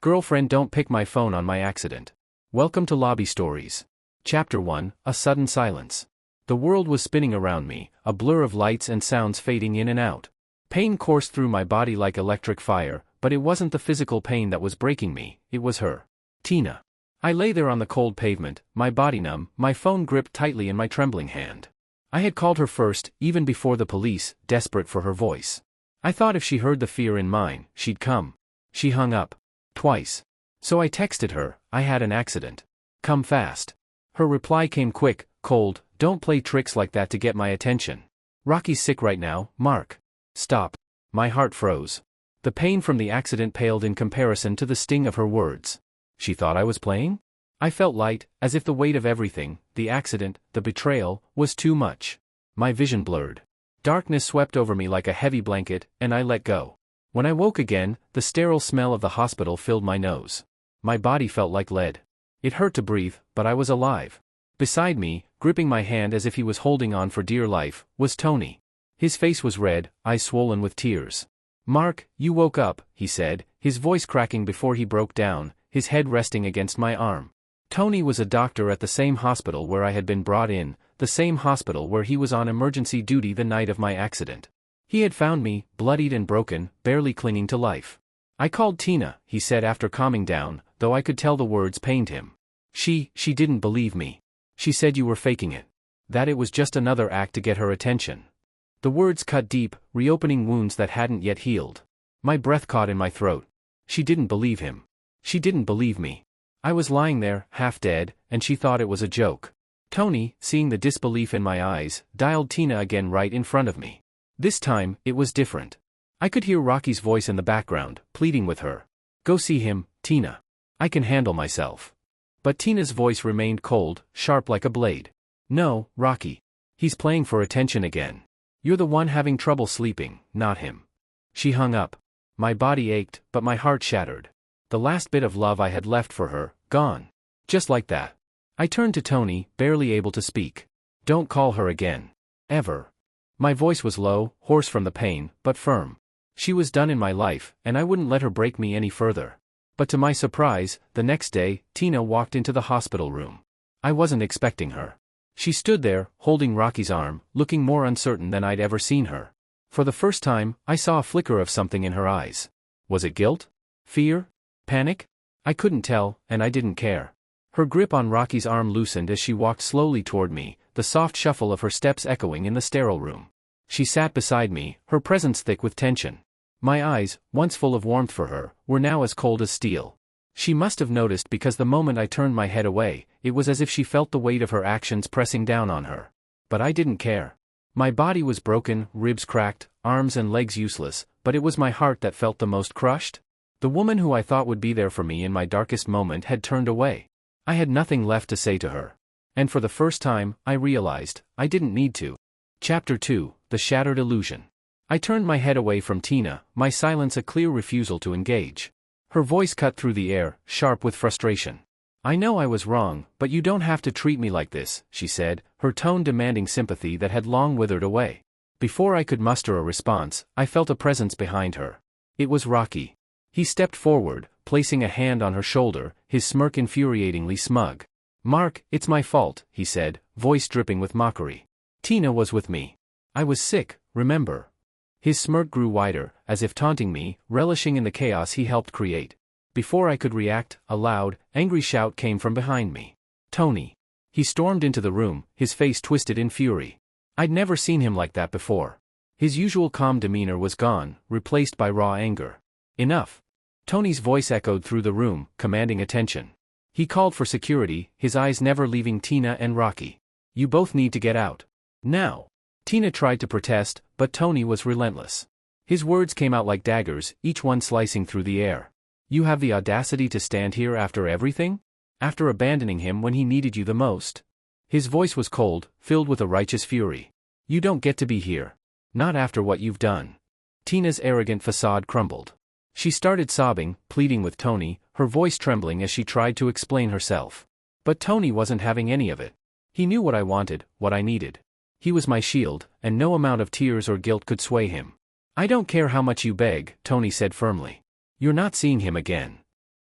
Girlfriend, don't pick my phone on my accident. Welcome to Lobby Stories. Chapter 1, A Sudden Silence. The world was spinning around me, a blur of lights and sounds fading in and out. Pain coursed through my body like electric fire, but it wasn't the physical pain that was breaking me, it was her. Tina. I lay there on the cold pavement, my body numb, my phone gripped tightly in my trembling hand. I had called her first, even before the police, desperate for her voice. I thought if she heard the fear in mine, she'd come. She hung up. Twice. So I texted her, I had an accident. Come fast. Her reply came quick, cold, don't play tricks like that to get my attention. Rocky's sick right now, Mark. Stop. My heart froze. The pain from the accident paled in comparison to the sting of her words. She thought I was playing? I felt light, as if the weight of everything, the accident, the betrayal, was too much. My vision blurred. Darkness swept over me like a heavy blanket, and I let go. When I woke again, the sterile smell of the hospital filled my nose. My body felt like lead. It hurt to breathe, but I was alive. Beside me, gripping my hand as if he was holding on for dear life, was Tony. His face was red, eyes swollen with tears. Mark, you woke up, he said, his voice cracking before he broke down, his head resting against my arm. Tony was a doctor at the same hospital where I had been brought in, the same hospital where he was on emergency duty the night of my accident. He had found me, bloodied and broken, barely clinging to life. I called Tina, he said after calming down, though I could tell the words pained him. She didn't believe me. She said you were faking it. That it was just another act to get her attention. The words cut deep, reopening wounds that hadn't yet healed. My breath caught in my throat. She didn't believe him. She didn't believe me. I was lying there, half dead, and she thought it was a joke. Tony, seeing the disbelief in my eyes, dialed Tina again right in front of me. This time, it was different. I could hear Rocky's voice in the background, pleading with her. Go see him, Tina. I can handle myself. But Tina's voice remained cold, sharp like a blade. No, Rocky. He's playing for attention again. You're the one having trouble sleeping, not him. She hung up. My body ached, but my heart shattered. The last bit of love I had left for her, gone. Just like that. I turned to Tony, barely able to speak. Don't call her again. Ever. My voice was low, hoarse from the pain, but firm. She was done in my life, and I wouldn't let her break me any further. But to my surprise, the next day, Tina walked into the hospital room. I wasn't expecting her. She stood there, holding Rocky's arm, looking more uncertain than I'd ever seen her. For the first time, I saw a flicker of something in her eyes. Was it guilt? Fear? Panic? I couldn't tell, and I didn't care. Her grip on Rocky's arm loosened as she walked slowly toward me, the soft shuffle of her steps echoing in the sterile room. She sat beside me, her presence thick with tension. My eyes, once full of warmth for her, were now as cold as steel. She must have noticed because the moment I turned my head away, it was as if she felt the weight of her actions pressing down on her. But I didn't care. My body was broken, ribs cracked, arms and legs useless, but it was my heart that felt the most crushed. The woman who I thought would be there for me in my darkest moment had turned away. I had nothing left to say to her. And for the first time, I realized, I didn't need to. Chapter 2, The Shattered Illusion. I turned my head away from Tina, my silence a clear refusal to engage. Her voice cut through the air, sharp with frustration. I know I was wrong, but you don't have to treat me like this, she said, her tone demanding sympathy that had long withered away. Before I could muster a response, I felt a presence behind her. It was Rocky. He stepped forward, placing a hand on her shoulder, his smirk infuriatingly smug. Mark, it's my fault, he said, voice dripping with mockery. Tina was with me. I was sick, remember? His smirk grew wider, as if taunting me, relishing in the chaos he helped create. Before I could react, a loud, angry shout came from behind me. Tony. He stormed into the room, his face twisted in fury. I'd never seen him like that before. His usual calm demeanor was gone, replaced by raw anger. Enough. Tony's voice echoed through the room, commanding attention. He called for security, his eyes never leaving Tina and Rocky. You both need to get out. Now. Tina tried to protest, but Tony was relentless. His words came out like daggers, each one slicing through the air. You have the audacity to stand here after everything? After abandoning him when he needed you the most? His voice was cold, filled with a righteous fury. You don't get to be here. Not after what you've done. Tina's arrogant facade crumbled. She started sobbing, pleading with Tony, her voice trembling as she tried to explain herself. But Tony wasn't having any of it. He knew what I wanted, what I needed. He was my shield, and no amount of tears or guilt could sway him. I don't care how much you beg, Tony said firmly. You're not seeing him again.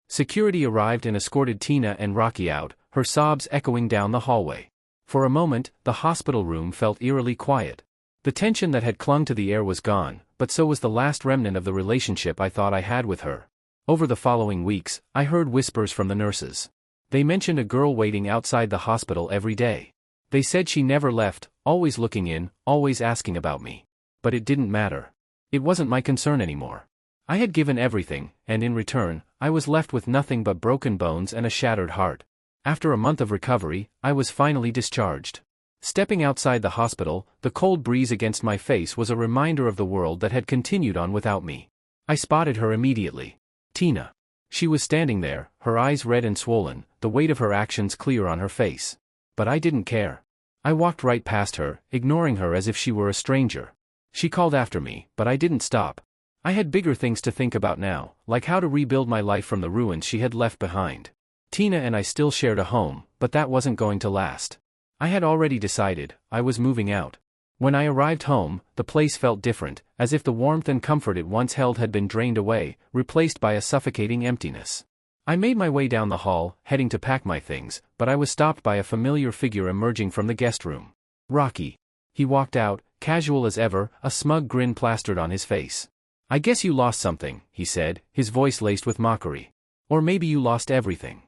Security arrived and escorted Tina and Rocky out, her sobs echoing down the hallway. For a moment, the hospital room felt eerily quiet. The tension that had clung to the air was gone, but so was the last remnant of the relationship I thought I had with her. Over the following weeks, I heard whispers from the nurses. They mentioned a girl waiting outside the hospital every day. They said she never left, always looking in, always asking about me. But it didn't matter. It wasn't my concern anymore. I had given everything, and in return, I was left with nothing but broken bones and a shattered heart. After a month of recovery, I was finally discharged. Stepping outside the hospital, the cold breeze against my face was a reminder of the world that had continued on without me. I spotted her immediately. Tina. She was standing there, her eyes red and swollen, the weight of her actions clear on her face. But I didn't care. I walked right past her, ignoring her as if she were a stranger. She called after me, but I didn't stop. I had bigger things to think about now, like how to rebuild my life from the ruins she had left behind. Tina and I still shared a home, but that wasn't going to last. I had already decided, I was moving out. When I arrived home, the place felt different, as if the warmth and comfort it once held had been drained away, replaced by a suffocating emptiness. I made my way down the hall, heading to pack my things, but I was stopped by a familiar figure emerging from the guest room. Rocky. He walked out, casual as ever, a smug grin plastered on his face. "I guess you lost something," he said, his voice laced with mockery. "Or maybe you lost everything."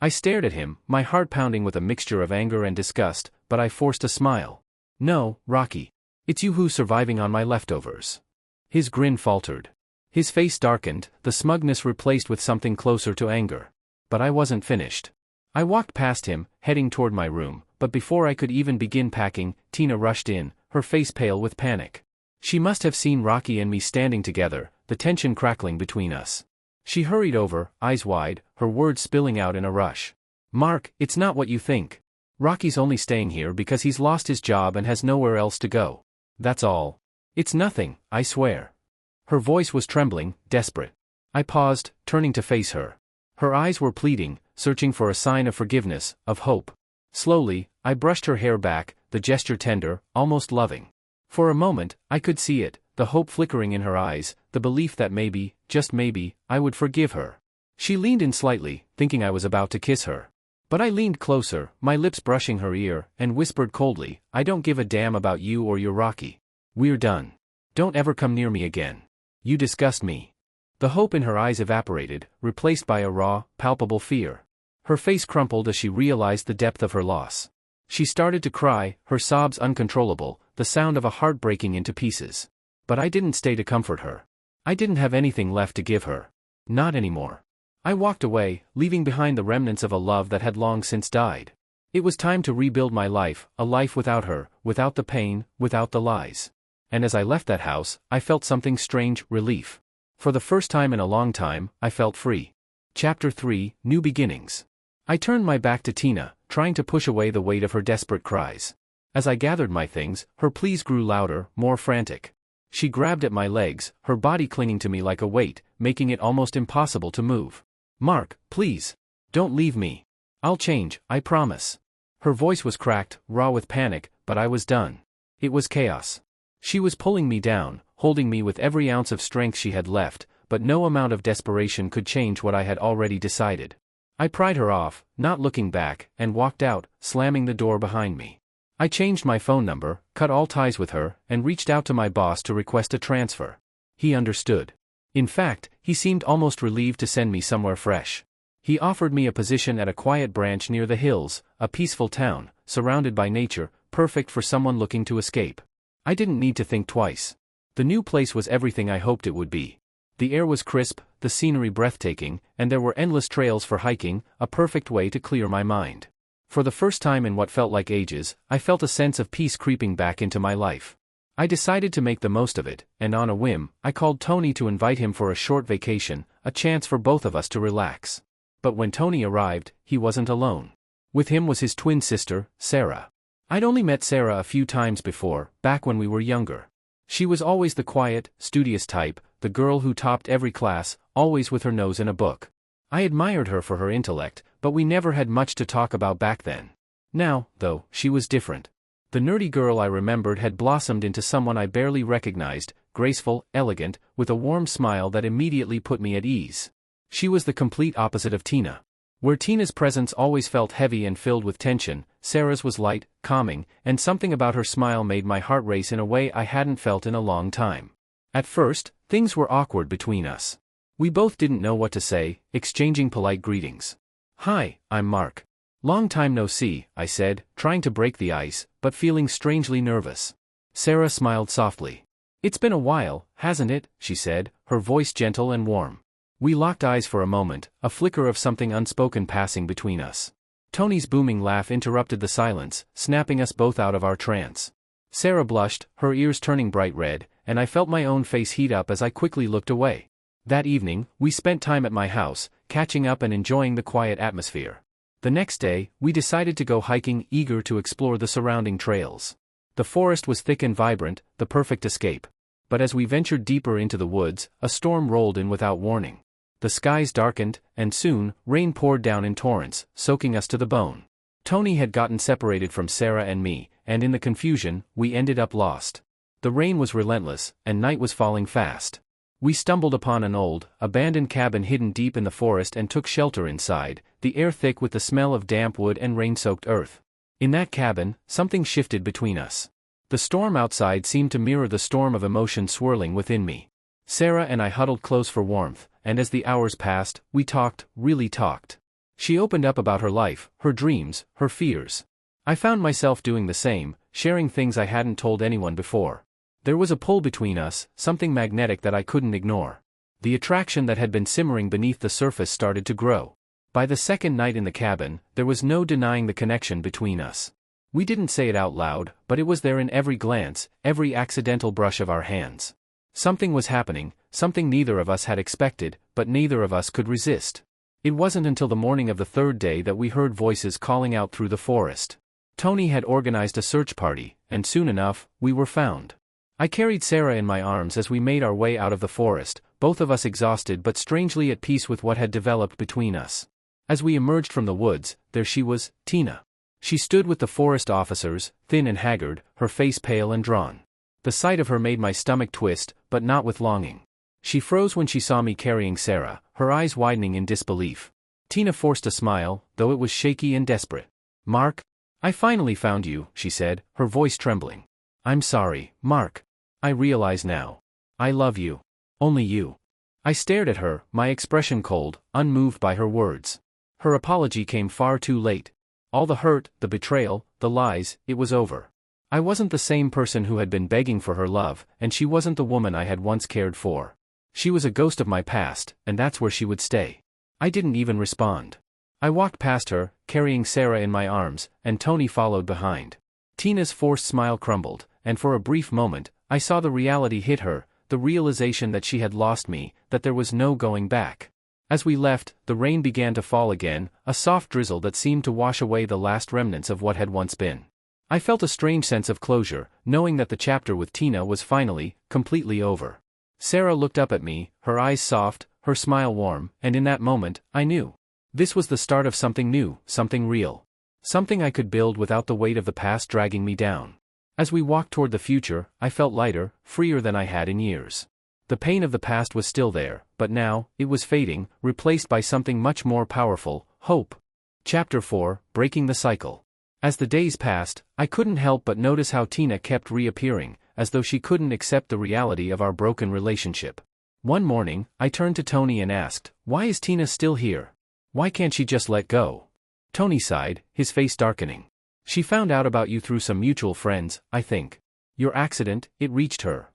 I stared at him, my heart pounding with a mixture of anger and disgust, but I forced a smile. "No, Rocky. It's you who's surviving on my leftovers." His grin faltered. His face darkened, the smugness replaced with something closer to anger. But I wasn't finished. I walked past him, heading toward my room, but before I could even begin packing, Tina rushed in, her face pale with panic. She must have seen Rocky and me standing together, the tension crackling between us. She hurried over, eyes wide, her words spilling out in a rush. "Mark, it's not what you think. Rocky's only staying here because he's lost his job and has nowhere else to go. That's all. It's nothing, I swear." Her voice was trembling, desperate. I paused, turning to face her. Her eyes were pleading, searching for a sign of forgiveness, of hope. Slowly, I brushed her hair back, the gesture tender, almost loving. For a moment, I could see it, the hope flickering in her eyes, the belief that maybe, just maybe, I would forgive her. She leaned in slightly, thinking I was about to kiss her. But I leaned closer, my lips brushing her ear, and whispered coldly, "I don't give a damn about you or your Rocky. We're done. Don't ever come near me again. You disgust me." The hope in her eyes evaporated, replaced by a raw, palpable fear. Her face crumpled as she realized the depth of her loss. She started to cry, her sobs uncontrollable, the sound of a heart breaking into pieces. But I didn't stay to comfort her. I didn't have anything left to give her. Not anymore. I walked away, leaving behind the remnants of a love that had long since died. It was time to rebuild my life, a life without her, without the pain, without the lies. And as I left that house, I felt something strange, relief. For the first time in a long time, I felt free. Chapter 3, New Beginnings. I turned my back to Tina, trying to push away the weight of her desperate cries. As I gathered my things, her pleas grew louder, more frantic. She grabbed at my legs, her body clinging to me like a weight, making it almost impossible to move. "Mark, please. Don't leave me. I'll change, I promise." Her voice was cracked, raw with panic, but I was done. It was chaos. She was pulling me down, holding me with every ounce of strength she had left, but no amount of desperation could change what I had already decided. I pried her off, not looking back, and walked out, slamming the door behind me. I changed my phone number, cut all ties with her, and reached out to my boss to request a transfer. He understood. In fact, he seemed almost relieved to send me somewhere fresh. He offered me a position at a quiet branch near the hills, a peaceful town, surrounded by nature, perfect for someone looking to escape. I didn't need to think twice. The new place was everything I hoped it would be. The air was crisp, the scenery breathtaking, and there were endless trails for hiking, a perfect way to clear my mind. For the first time in what felt like ages, I felt a sense of peace creeping back into my life. I decided to make the most of it, and on a whim, I called Tony to invite him for a short vacation, a chance for both of us to relax. But when Tony arrived, he wasn't alone. With him was his twin sister, Sarah. I'd only met Sarah a few times before, back when we were younger. She was always the quiet, studious type, the girl who topped every class, always with her nose in a book. I admired her for her intellect, but we never had much to talk about back then. Now, though, she was different. The nerdy girl I remembered had blossomed into someone I barely recognized, graceful, elegant, with a warm smile that immediately put me at ease. She was the complete opposite of Tina. Where Tina's presence always felt heavy and filled with tension, Sarah's was light, calming, and something about her smile made my heart race in a way I hadn't felt in a long time. At first, things were awkward between us. We both didn't know what to say, exchanging polite greetings. "Hi, I'm Mark. Long time no see," I said, trying to break the ice, but feeling strangely nervous. Sarah smiled softly. "It's been a while, hasn't it?" she said, her voice gentle and warm. We locked eyes for a moment, a flicker of something unspoken passing between us. Tony's booming laugh interrupted the silence, snapping us both out of our trance. Sarah blushed, her ears turning bright red, and I felt my own face heat up as I quickly looked away. That evening, we spent time at my house, catching up and enjoying the quiet atmosphere. The next day, we decided to go hiking, eager to explore the surrounding trails. The forest was thick and vibrant, the perfect escape. But as we ventured deeper into the woods, a storm rolled in without warning. The skies darkened, and soon, rain poured down in torrents, soaking us to the bone. Tony had gotten separated from Sarah and me, and in the confusion, we ended up lost. The rain was relentless, and night was falling fast. We stumbled upon an old, abandoned cabin hidden deep in the forest and took shelter inside, the air thick with the smell of damp wood and rain-soaked earth. In that cabin, something shifted between us. The storm outside seemed to mirror the storm of emotion swirling within me. Sarah and I huddled close for warmth, and as the hours passed, we talked, really talked. She opened up about her life, her dreams, her fears. I found myself doing the same, sharing things I hadn't told anyone before. There was a pull between us, something magnetic that I couldn't ignore. The attraction that had been simmering beneath the surface started to grow. By the second night in the cabin, there was no denying the connection between us. We didn't say it out loud, but it was there in every glance, every accidental brush of our hands. Something was happening, something neither of us had expected, but neither of us could resist. It wasn't until the morning of the third day that we heard voices calling out through the forest. Tony had organized a search party, and soon enough, we were found. I carried Sarah in my arms as we made our way out of the forest, both of us exhausted but strangely at peace with what had developed between us. As we emerged from the woods, there she was, Tina. She stood with the forest officers, thin and haggard, her face pale and drawn. The sight of her made my stomach twist, but not with longing. She froze when she saw me carrying Sarah, her eyes widening in disbelief. Tina forced a smile, though it was shaky and desperate. "Mark? I finally found you," she said, her voice trembling. "I'm sorry, Mark. I realize now. I love you. Only you." I stared at her, my expression cold, unmoved by her words. Her apology came far too late. All the hurt, the betrayal, the lies, it was over. I wasn't the same person who had been begging for her love, and she wasn't the woman I had once cared for. She was a ghost of my past, and that's where she would stay. I didn't even respond. I walked past her, carrying Sarah in my arms, and Tony followed behind. Tina's forced smile crumbled, and for a brief moment, I saw the reality hit her, the realization that she had lost me, that there was no going back. As we left, the rain began to fall again, a soft drizzle that seemed to wash away the last remnants of what had once been. I felt a strange sense of closure, knowing that the chapter with Tina was finally, completely over. Sarah looked up at me, her eyes soft, her smile warm, and in that moment, I knew. This was the start of something new, something real. Something I could build without the weight of the past dragging me down. As we walked toward the future, I felt lighter, freer than I had in years. The pain of the past was still there, but now, it was fading, replaced by something much more powerful, hope. Chapter 4, Breaking the Cycle. As the days passed, I couldn't help but notice how Tina kept reappearing, as though she couldn't accept the reality of our broken relationship. One morning, I turned to Tony and asked, "Why is Tina still here? Why can't she just let go?" Tony sighed, his face darkening. "She found out about you through some mutual friends, I think. Your accident, it reached her."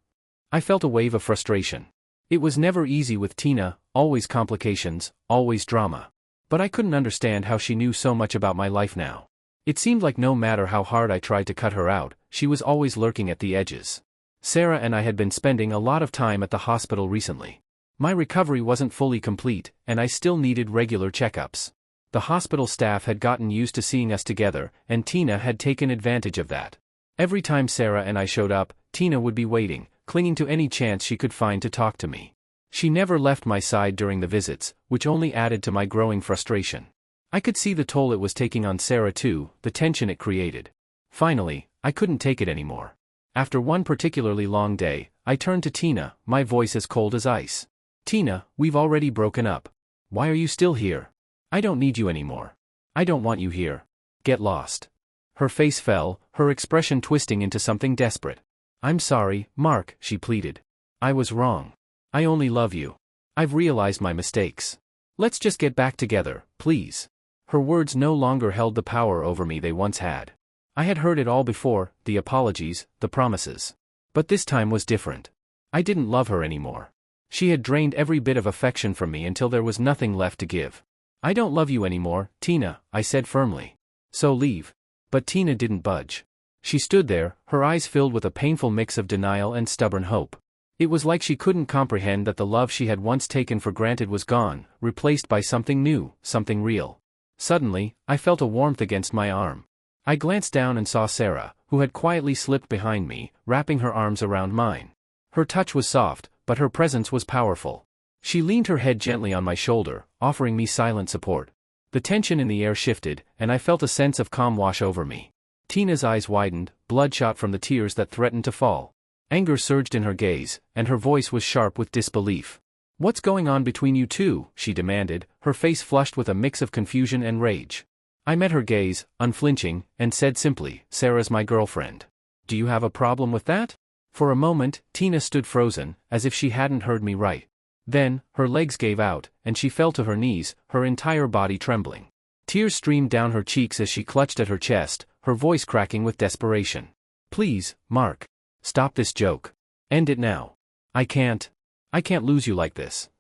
I felt a wave of frustration. It was never easy with Tina, always complications, always drama. But I couldn't understand how she knew so much about my life now. It seemed like no matter how hard I tried to cut her out, she was always lurking at the edges. Sarah and I had been spending a lot of time at the hospital recently. My recovery wasn't fully complete, and I still needed regular checkups. The hospital staff had gotten used to seeing us together, and Tina had taken advantage of that. Every time Sarah and I showed up, Tina would be waiting, clinging to any chance she could find to talk to me. She never left my side during the visits, which only added to my growing frustration. I could see the toll it was taking on Sarah too, the tension it created. Finally, I couldn't take it anymore. After one particularly long day, I turned to Tina, my voice as cold as ice. "Tina, we've already broken up. Why are you still here? I don't need you anymore. I don't want you here. Get lost. Her face fell, her expression twisting into something desperate. I'm sorry, Mark, she pleaded. I was wrong. I only love you. I've realized my mistakes. Let's just get back together, please. Her words no longer held the power over me they once had. I had heard it all before, the apologies, the promises. But this time was different. I didn't love her anymore. She had drained every bit of affection from me until there was nothing left to give. I don't love you anymore, Tina, I said firmly. So leave. But Tina didn't budge. She stood there, her eyes filled with a painful mix of denial and stubborn hope. It was like she couldn't comprehend that the love she had once taken for granted was gone, replaced by something new, something real. Suddenly, I felt a warmth against my arm. I glanced down and saw Sarah, who had quietly slipped behind me, wrapping her arms around mine. Her touch was soft, but her presence was powerful. She leaned her head gently on my shoulder, offering me silent support. The tension in the air shifted, and I felt a sense of calm wash over me. Tina's eyes widened, bloodshot from the tears that threatened to fall. Anger surged in her gaze, and her voice was sharp with disbelief. What's going on between you two? She demanded, her face flushed with a mix of confusion and rage. I met her gaze, unflinching, and said simply, Sarah's my girlfriend. Do you have a problem with that? For a moment, Tina stood frozen, as if she hadn't heard me right. Then, her legs gave out, and she fell to her knees, her entire body trembling. Tears streamed down her cheeks as she clutched at her chest, her voice cracking with desperation. Please, Mark. Stop this joke. End it now. I can't lose you like this.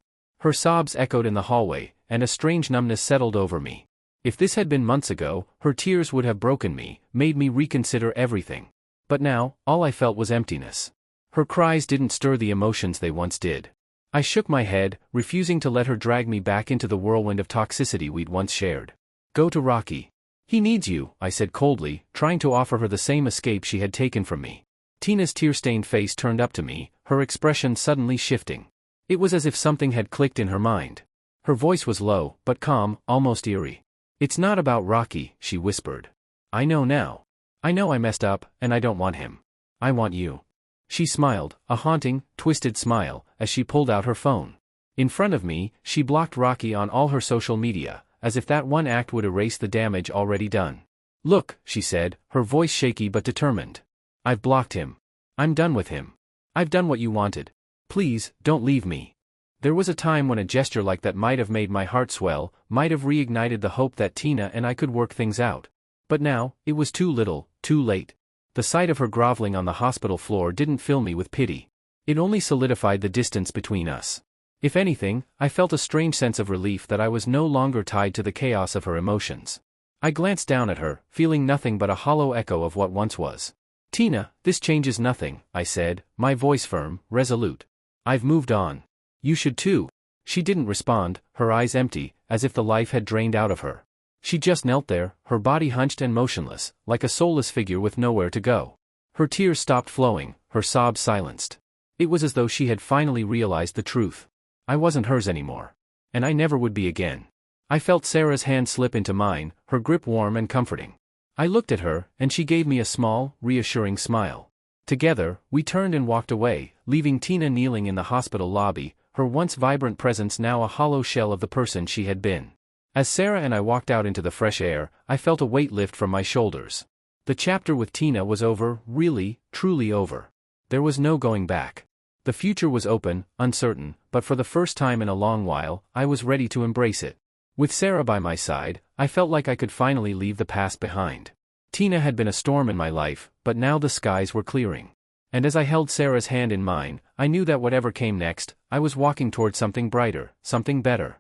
Her sobs echoed in the hallway, and a strange numbness settled over me. If this had been months ago, her tears would have broken me, made me reconsider everything. But now, all I felt was emptiness. Her cries didn't stir the emotions they once did. I shook my head, refusing to let her drag me back into the whirlwind of toxicity we'd once shared. Go to Rocky. He needs you, I said coldly, trying to offer her the same escape she had taken from me. Tina's tear-stained face turned up to me, her expression suddenly shifting. It was as if something had clicked in her mind. Her voice was low, but calm, almost eerie. It's not about Rocky, she whispered. I know now. I know I messed up, and I don't want him. I want you. She smiled, a haunting, twisted smile, as she pulled out her phone. In front of me, she blocked Rocky on all her social media, as if that one act would erase the damage already done. Look, she said, her voice shaky but determined. I've blocked him. I'm done with him. I've done what you wanted. Please, don't leave me. There was a time when a gesture like that might have made my heart swell, might have reignited the hope that Tina and I could work things out. But now, it was too little, too late. The sight of her groveling on the hospital floor didn't fill me with pity. It only solidified the distance between us. If anything, I felt a strange sense of relief that I was no longer tied to the chaos of her emotions. I glanced down at her, feeling nothing but a hollow echo of what once was. Tina, this changes nothing, I said, my voice firm, resolute. I've moved on. You should too. She didn't respond, her eyes empty, as if the life had drained out of her. She just knelt there, her body hunched and motionless, like a soulless figure with nowhere to go. Her tears stopped flowing, her sobs silenced. It was as though she had finally realized the truth. I wasn't hers anymore. And I never would be again. I felt Sarah's hand slip into mine, her grip warm and comforting. I looked at her, and she gave me a small, reassuring smile. Together, we turned and walked away, leaving Tina kneeling in the hospital lobby, her once vibrant presence now a hollow shell of the person she had been. As Sarah and I walked out into the fresh air, I felt a weight lift from my shoulders. The chapter with Tina was over, really, truly over. There was no going back. The future was open, uncertain, but for the first time in a long while, I was ready to embrace it. With Sarah by my side, I felt like I could finally leave the past behind. Tina had been a storm in my life, but now the skies were clearing. And as I held Sarah's hand in mine, I knew that whatever came next, I was walking toward something brighter, something better.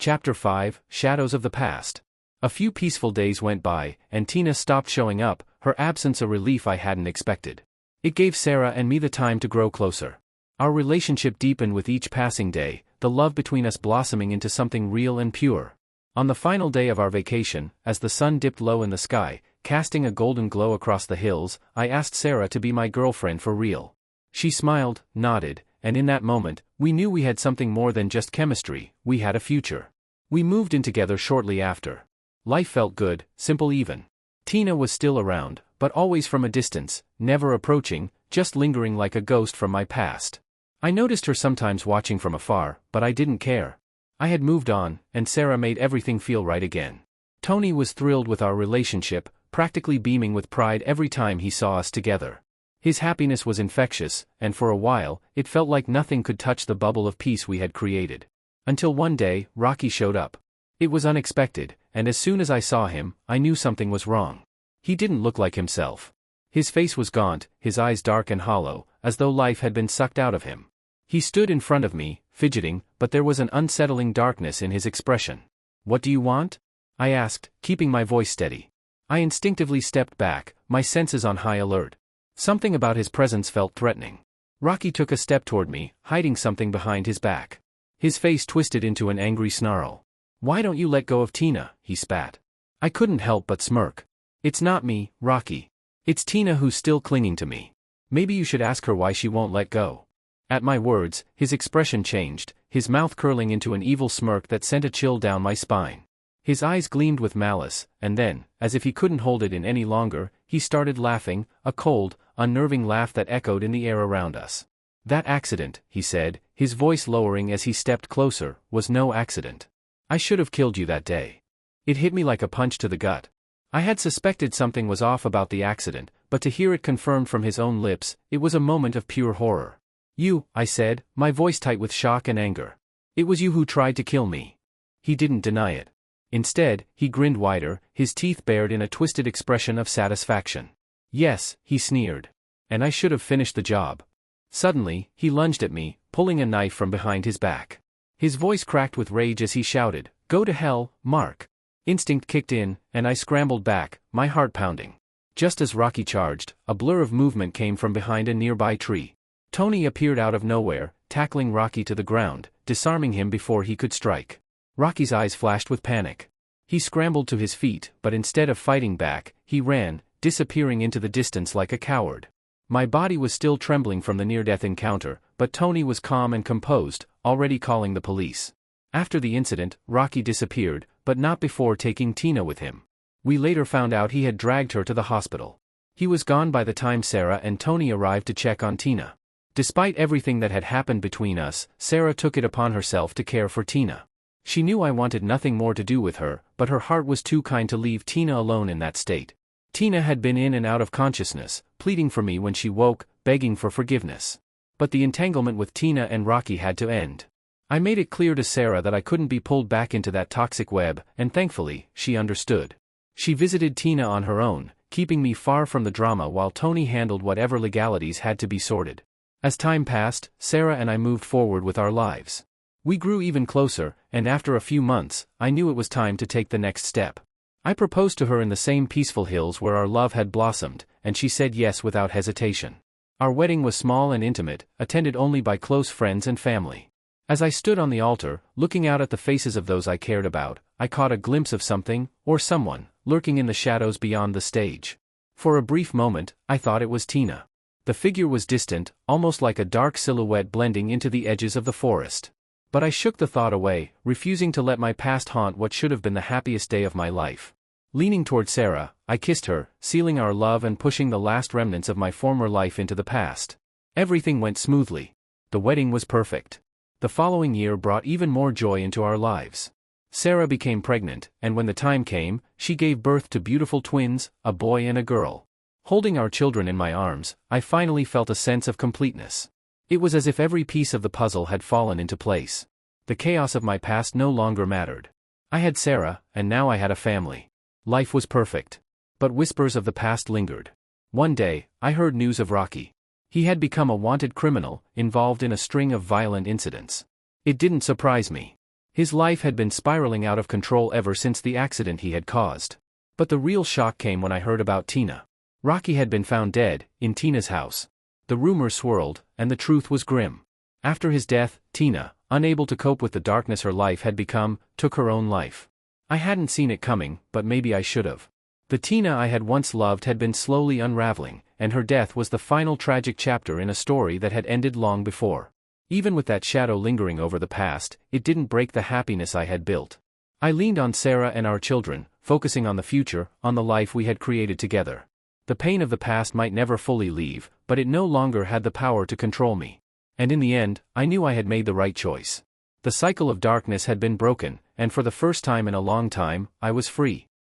Chapter 5, Shadows of the Past. A few peaceful days went by, and Tina stopped showing up, her absence a relief I hadn't expected. It gave Sarah and me the time to grow closer. Our relationship deepened with each passing day, the love between us blossoming into something real and pure. On the final day of our vacation, as the sun dipped low in the sky, casting a golden glow across the hills, I asked Sarah to be my girlfriend for real. She smiled, nodded, and in that moment, we knew we had something more than just chemistry, we had a future. We moved in together shortly after. Life felt good, simple even. Tina was still around, but always from a distance, never approaching, just lingering like a ghost from my past. I noticed her sometimes watching from afar, but I didn't care. I had moved on, and Sarah made everything feel right again. Tony was thrilled with our relationship, practically beaming with pride every time he saw us together. His happiness was infectious, and for a while, it felt like nothing could touch the bubble of peace we had created. Until one day, Rocky showed up. It was unexpected, and as soon as I saw him, I knew something was wrong. He didn't look like himself. His face was gaunt, his eyes dark and hollow, as though life had been sucked out of him. He stood in front of me, fidgeting, but there was an unsettling darkness in his expression. "What do you want?" I asked, keeping my voice steady. I instinctively stepped back, my senses on high alert. Something about his presence felt threatening. Rocky took a step toward me, hiding something behind his back. His face twisted into an angry snarl. "Why don't you let go of Tina?" he spat. I couldn't help but smirk. "It's not me, Rocky. It's Tina who's still clinging to me. Maybe you should ask her why she won't let go." At my words, his expression changed, his mouth curling into an evil smirk that sent a chill down my spine. His eyes gleamed with malice, and then, as if he couldn't hold it in any longer, he started laughing, a cold, unnerving laugh that echoed in the air around us. "That accident," he said, his voice lowering as he stepped closer, "was no accident. I should have killed you that day." It hit me like a punch to the gut. I had suspected something was off about the accident, but to hear it confirmed from his own lips, it was a moment of pure horror. "You," I said, my voice tight with shock and anger. "It was you who tried to kill me." He didn't deny it. Instead, he grinned wider, his teeth bared in a twisted expression of satisfaction. "Yes," he sneered. "And I should have finished the job." Suddenly, he lunged at me, pulling a knife from behind his back. His voice cracked with rage as he shouted, "Go to hell, Mark." Instinct kicked in, and I scrambled back, my heart pounding. Just as Rocky charged, a blur of movement came from behind a nearby tree. Tony appeared out of nowhere, tackling Rocky to the ground, disarming him before he could strike. Rocky's eyes flashed with panic. He scrambled to his feet, but instead of fighting back, he ran, disappearing into the distance like a coward. My body was still trembling from the near-death encounter, but Tony was calm and composed, already calling the police. After the incident, Rocky disappeared, but not before taking Tina with him. We later found out he had dragged her to the hospital. He was gone by the time Sarah and Tony arrived to check on Tina. Despite everything that had happened between us, Sarah took it upon herself to care for Tina. She knew I wanted nothing more to do with her, but her heart was too kind to leave Tina alone in that state. Tina had been in and out of consciousness, pleading for me when she woke, begging for forgiveness. But the entanglement with Tina and Rocky had to end. I made it clear to Sarah that I couldn't be pulled back into that toxic web, and thankfully, she understood. She visited Tina on her own, keeping me far from the drama while Tony handled whatever legalities had to be sorted. As time passed, Sarah and I moved forward with our lives. We grew even closer, and after a few months, I knew it was time to take the next step. I proposed to her in the same peaceful hills where our love had blossomed, and she said yes without hesitation. Our wedding was small and intimate, attended only by close friends and family. As I stood on the altar, looking out at the faces of those I cared about, I caught a glimpse of something, or someone, lurking in the shadows beyond the stage. For a brief moment, I thought it was Tina. The figure was distant, almost like a dark silhouette blending into the edges of the forest. But I shook the thought away, refusing to let my past haunt what should have been the happiest day of my life. Leaning toward Sarah, I kissed her, sealing our love and pushing the last remnants of my former life into the past. Everything went smoothly. The wedding was perfect. The following year brought even more joy into our lives. Sarah became pregnant, and when the time came, she gave birth to beautiful twins, a boy and a girl. Holding our children in my arms, I finally felt a sense of completeness. It was as if every piece of the puzzle had fallen into place. The chaos of my past no longer mattered. I had Sarah, and now I had a family. Life was perfect. But whispers of the past lingered. One day, I heard news of Rocky. He had become a wanted criminal, involved in a string of violent incidents. It didn't surprise me. His life had been spiraling out of control ever since the accident he had caused. But the real shock came when I heard about Tina. Rocky had been found dead, in Tina's house. The rumors swirled, and the truth was grim. After his death, Tina, unable to cope with the darkness her life had become, took her own life. I hadn't seen it coming, but maybe I should have. The Tina I had once loved had been slowly unraveling, and her death was the final tragic chapter in a story that had ended long before. Even with that shadow lingering over the past, it didn't break the happiness I had built. I leaned on Sarah and our children, focusing on the future, on the life we had created together. The pain of the past might never fully leave, but it no longer had the power to control me. And in the end, I knew I had made the right choice. The cycle of darkness had been broken, and for the first time in a long time, I was free.